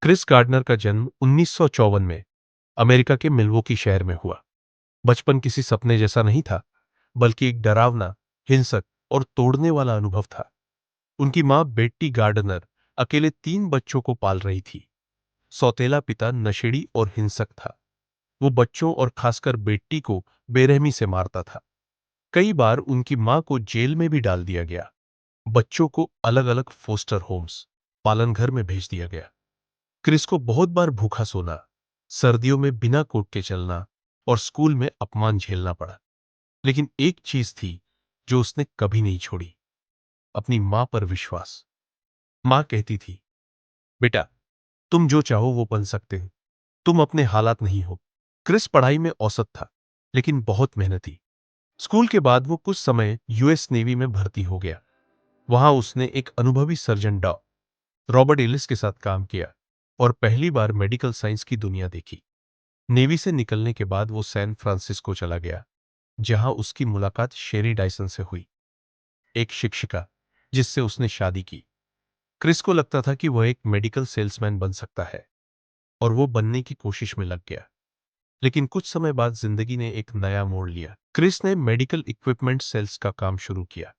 Chris gardener का जन्म 1954 में अमेरिका के मिल्वॉकी शहर में हुआ। बचपन किसी सपने जैसा नहीं था, बल्कि एक डरावना, हिंसक और तोड़ने वाला अनुभव था। उनकी मां बेट्टी गार्डनर अकेले 3 बच्चों को पाल रही थी। सौतेला पिता नशेड़ी और हिंसक था। वो बच्चों और खासकर बेट्टी को बेरहमी से मारता था। कई बार उनकी मां को जेल में भी डाल दिया गया। बच्चों को अलग-अलग फोस्टर होम्स, पालन घर में भेज दिया गया। क्रिस को बहुत बार भूखा सोना, सर्दियों में बिना कोट के चलना और स्कूल में अपमान झेलना पड़ा। लेकिन एक चीज थी जो उसने कभी नहीं छोड़ी, अपनी मां पर विश्वास। मां कहती थी, बेटा, तुम जो चाहो वो बन सकते हो। तुम अपने हालात नहीं हो। क्रिस पढ़ाई में औसत था, लेकिन बहुत मेहनती। स्कूल के बाद वो कुछ समय यूएस नेवी में भर्ती हो गया। वहां उसने एक अनुभवी सर्जन डॉ रॉबर्ट एलिस के साथ काम किया और पहली बार मेडिकल साइंस की दुनिया देखी। नेवी से निकलने के बाद वो सैन फ्रांसिस्को चला गया, जहां उसकी मुलाकात शेरी डायसन से हुई, एक शिक्षिका जिससे उसने शादी की। क्रिस को लगता था कि वह एक मेडिकल सेल्समैन बन सकता है और वो बनने की कोशिश में लग गया। लेकिन कुछ समय बाद जिंदगी ने एक नया मोड़ लिया। क्रिस ने मेडिकल इक्विपमेंट सेल्स का काम शुरू किया।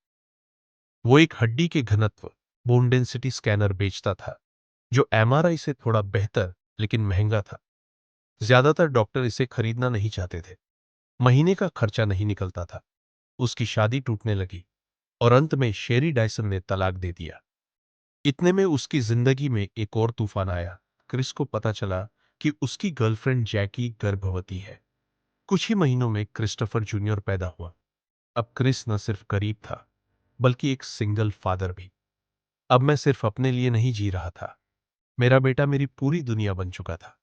वो एक हड्डी के घनत्व बोन डेंसिटी स्कैनर बेचता था, जो एमआरआई से थोड़ा बेहतर लेकिन महंगा था। ज्यादातर डॉक्टर इसे खरीदना नहीं चाहते थे। महीने का खर्चा नहीं निकलता था। उसकी शादी टूटने लगी और अंत में शेरी डायसन ने तलाक दे दिया। इतने में उसकी जिंदगी में एक और तूफान आया। क्रिस को पता चला कि उसकी गर्लफ्रेंड जैकी गर्भवती है। कुछ ही महीनों में क्रिस्टोफर जूनियर पैदा हुआ। अब क्रिस न सिर्फ गरीब था, बल्कि एक सिंगल फादर भी। अब मैं सिर्फ अपने लिए नहीं जी रहा था, मेरा बेटा मेरी पूरी दुनिया बन चुका था।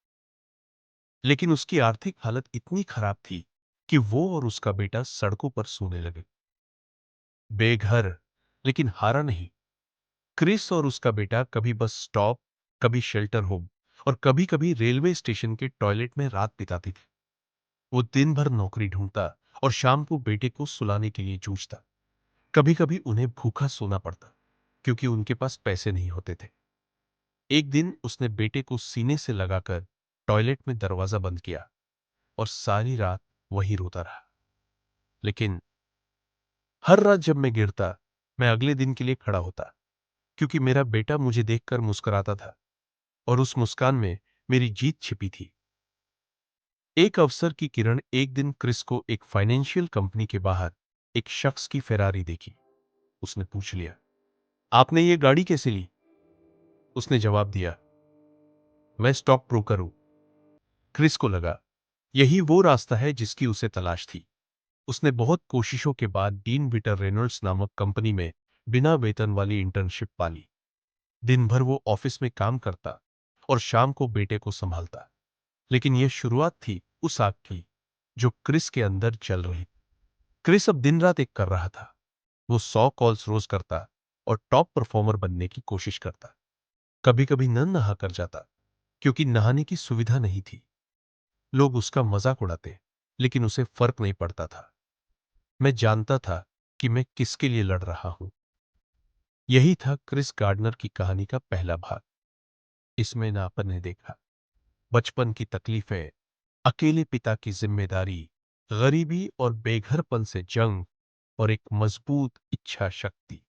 लेकिन उसकी आर्थिक हालत इतनी खराब थी कि वो और उसका बेटा सड़कों पर सोने लगे। बेघर, लेकिन हारा नहीं। क्रिस और उसका बेटा कभी बस स्टॉप, कभी शेल्टर होम और कभी कभी रेलवे स्टेशन के टॉयलेट में रात बिताते थे। वो दिन भर नौकरी ढूंढता और शाम को बेटे को सुलाने के लिए जूझता। कभी कभी उन्हें भूखा सोना पड़ता, क्योंकि उनके पास पैसे नहीं होते थे। एक दिन उसने बेटे को सीने से लगाकर टॉयलेट में दरवाजा बंद किया और सारी रात वहीं रोता रहा। लेकिन हर रात जब मैं गिरता, मैं अगले दिन के लिए खड़ा होता, क्योंकि मेरा बेटा मुझे देखकर मुस्कुराता था और उस मुस्कान में मेरी जीत छिपी थी। एक अवसर की किरण एक दिन क्रिस को एक फाइनेंशियल कंपनी के बाहर एक शख्स की फेरारी देखी। उसने पूछ लिया, आपने ये गाड़ी कैसे ली? उसने जवाब दिया, मैं स्टॉक ब्रोकर हूं। क्रिस को लगा यही वो रास्ता है जिसकी उसे तलाश थी। उसने बहुत कोशिशों के बाद डीन विटर रेनॉल्ड्स नामक कंपनी में बिना वेतन वाली इंटर्नशिप पाली। दिन भर वो ऑफिस में काम करता और शाम को बेटे को संभालता। लेकिन यह शुरुआत थी उस आग की जो क्रिस के अंदर चल रही। क्रिस अब दिन रात एक कर रहा था। वो 100 कॉल्स रोज करता और टॉप परफॉर्मर बनने की कोशिश करता। कभी कभी न नहा कर जाता, क्योंकि नहाने की सुविधा नहीं थी। लोग उसका मजाक उड़ाते, लेकिन उसे फर्क नहीं पड़ता था। मैं जानता था कि मैं किसके लिए लड़ रहा हूं। यही था क्रिस गार्डनर की कहानी का पहला भाग। इसमें ना अपन ने देखा बचपन की तकलीफें, अकेले पिता की जिम्मेदारी, गरीबी और बेघरपन से जंग और एक मजबूत इच्छा शक्ति।